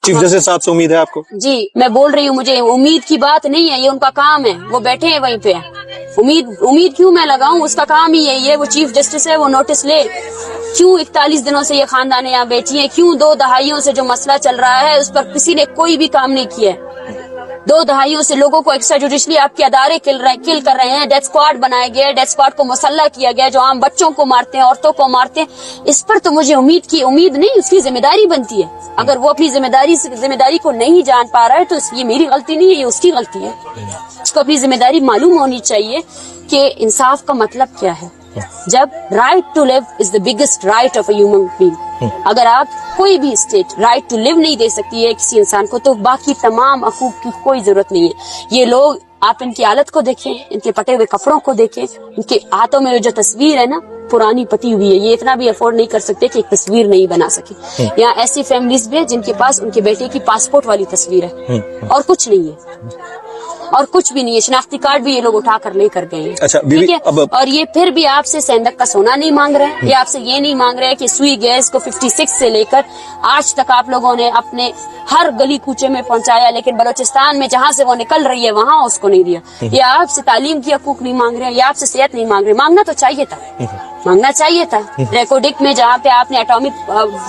Chief justice साहब से उम्मीद है आपको? जी मैं बोल रही हूँ, मुझे उम्मीद की बात नहीं है, ये उनका काम है, वो बैठे हैं वहीं पे। उम्मीद क्यों मैं लगाऊं, उसका काम ही यही है, वो चीफ जस्टिस है, वो नोटिस ले। क्यों 41 दिनों से ये खानदान यहाँ बैठी है, क्यों 2 दहाइयों से जो मसला चल रहा है उस पर किसी ने कोई भी काम नहीं किया है। 2 दहाइयों से लोगों को एक्स्ट्रा जुडिशली आपके अदारे किल कर रहे हैं, डेथ स्क्वाड बनाए गए, डेथ स्क्वाड को मुसल्लह किया गया, जो आम बच्चों को मारते हैं, औरतों को मारते हैं। इस पर तो मुझे उम्मीद नहीं, उसकी जिम्मेदारी बनती है। अगर वो अपनी जिम्मेदारी को नहीं जान पा रहा है तो ये मेरी गलती नहीं है, ये उसकी गलती है। उसको अपनी जिम्मेदारी मालूम होनी चाहिए कि इंसाफ का मतलब क्या है। जब right to live is the biggest right of a human being, अगर आप कोई भी स्टेट राइट टू लिव नहीं दे सकती है किसी इंसान को, तो बाकी तमाम हकूक की कोई जरूरत नहीं है। ये लोग, आप इनकी हालत को देखें, इनके पटे हुए कपड़ों को देखें, इनके हाथों में जो तस्वीर है ना पुरानी पटी हुई है, ये इतना भी अफोर्ड नहीं कर सकते कि एक तस्वीर नहीं बना सके। यहाँ ऐसी फैमिलीज भी है जिनके पास उनके बेटे की पासपोर्ट वाली तस्वीर है और कुछ नहीं है, और कुछ भी नहीं है, शनाख्ती कार्ड भी ये लोग उठा कर लेकर गए हैं। अच्छा, ठीक है, और ये फिर भी आपसे सेंधक का सोना नहीं मांग रहे हैं, ये आपसे ये नहीं मांग रहे हैं कि सुई गैस को 56 से लेकर आज तक आप लोगों ने अपने हर गली कूचे में पहुंचाया, लेकिन बलोचिस्तान में जहाँ से वो निकल रही है वहाँ उसको नहीं दिया। ये आपसे तालीम की हकूक नहीं मांग रहे हैं, ये आपसे सेहत नहीं मांग रहे, मांगना तो चाहिए था, मांगना चाहिए था। रेकोडिक में जहाँ पे आपने एटॉमिक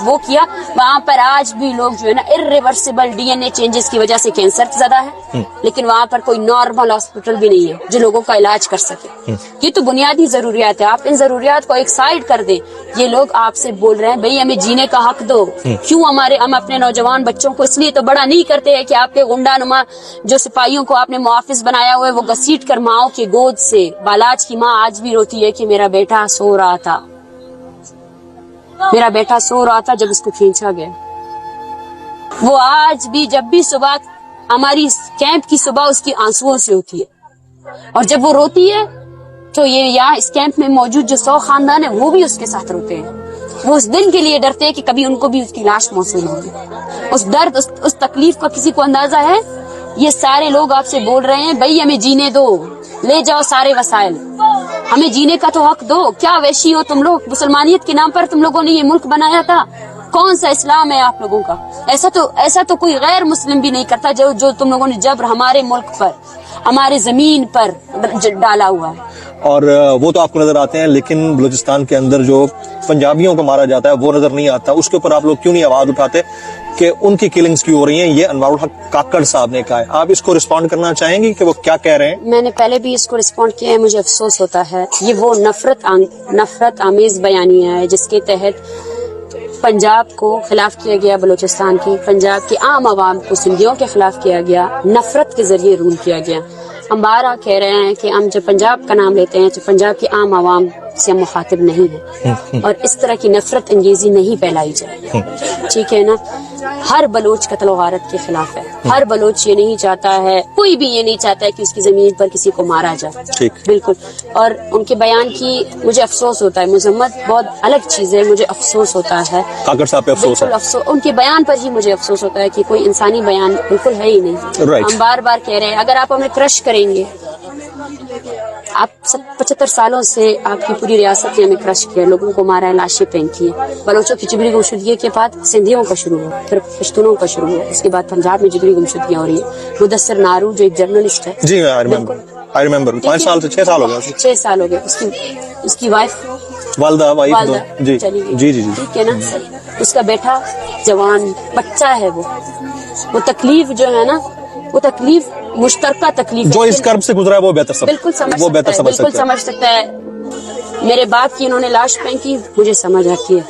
वो किया, वहाँ पर आज भी लोग जो है ना इर्रिवर्सिबल डीएनए चेंजेस की वजह से कैंसर ज्यादा है, लेकिन वहाँ पर कोई नॉर्मल हॉस्पिटल भी नहीं है जो लोगों का इलाज कर सके। ये तो बुनियादी जरूरियात है, आप इन जरूरियात को एक साइड कर दें। ये लोग आपसे बोल रहे हैं भाई हमें जीने का हक दो। क्यों हम अपने नौजवान बच्चों को इसलिए तो बड़ा नहीं करते हैं कि आपके गुंडा नुमा जो सिपाहियों को आपने मुआफिज बनाया हुआ है, वो घसीट कर माओ के गोद से, बालाज की माँ आज भी रोती है कि मेरा बेटा सो रहा था, मेरा बेटा सो रहा था जब उसको खींचा गया। वो आज भी जब भी सुबह हमारी कैंप की सुबह उसकी आंसुओं से होती है, और जब वो रोती है तो ये यहाँ इस कैंप में मौजूद जो 100 खानदान है वो भी उसके साथ रोते हैं। वो उस दिन के लिए डरते हैं कि कभी उनको भी उसकी लाश मौसूल होगी। उस दर्द, उस तकलीफ का किसी को अंदाजा है? ये सारे लोग आपसे बोल रहे हैं भाई हमें जीने दो, ले जाओ सारे वसाइल, हमें जीने का तो हक दो। क्या वैशी हो तुम लोग? मुसलमानियत के नाम पर तुम लोगों ने ये मुल्क बनाया था, कौन सा इस्लाम है आप लोगों का? ऐसा तो कोई गैर मुस्लिम भी नहीं करता जो तुम लोगों ने जबर हमारे मुल्क पर, हमारे जमीन पर डाला हुआ है। और वो तो आपको नजर आते हैं, लेकिन बलूचिस्तान के अंदर जो पंजाबियों को मारा जाता है वो नजर नहीं आता। उसके ऊपर आप लोग क्यों नहीं आवाज उठाते कि उनकी किलिंग्स क्यों हो रही हैं? ये अनवारुल हक काकड़ साहब ने कहा है, आप इसको रिस्पॉन्ड करना चाहेंगे कि वो क्या कह रहे हैं? मैंने पहले भी इसको रिस्पॉन्ड किया है, मुझे अफसोस होता है। ये वो नफरत आमेज बयानिया है जिसके तहत पंजाब को खिलाफ किया गया, बलूचिस्तान की पंजाब के आम आवाम को सिंधियों के खिलाफ किया गया, नफरत के जरिए रूल किया गया। हम बारहा कह रहे हैं कि हम जब पंजाब का नाम लेते हैं तो पंजाब की आम आवाम से हम मुखातिब नहीं है, और इस तरह की नफरत अंगेजी नहीं फैलाई जाए, ठीक है ना। हर बलोच कत्ल वारत के खिलाफ है, हर बलोच ये नहीं चाहता है, कोई भी ये नहीं चाहता है कि उसकी जमीन पर किसी को मारा जाए, ठीक, बिल्कुल। और उनके बयान की मुझे अफसोस होता है, मजम्मत बहुत अलग चीज है, मुझे अफसोस होता है, काकड़ साहब पे अफसोस है, उनके बयान पर ही मुझे अफसोस होता है कि कोई इंसानी बयान बिल्कुल है ही नहीं। हम बार बार कह रहे हैं अगर आप हमें क्रश करेंगे, आप 75 सालों से आपकी पूरी रियासत ने हमें क्रश किया, लोगों को मारा है, लाशें फेंकी है। बलोचों की जिगरी गुमशुदगी के बाद सिंधियों का शुरू हुआ, फिर पश्तूनों का शुरू हुआ, इसके बाद पंजाब में जिगरी गुमशुदगियां हो रही है। मुदस्सिर नारू जो एक जर्नलिस्ट है, जी आई रिमेम्बर 5 साल से 6 साल हो गए, 6 साल हो गए। उसकी वाइफ वालदा जी जी जी, ठीक है ना। उसका बेटा जवान बच्चा है, वो तकलीफ जो है ना, वो तकलीफ मुश्तरका तकलीफ जो इस कर्ब से गुजरा है वो बेहतर समझ सकता है। मेरे बाप की इन्होंने लाश फेंकी, मुझे समझ आती है।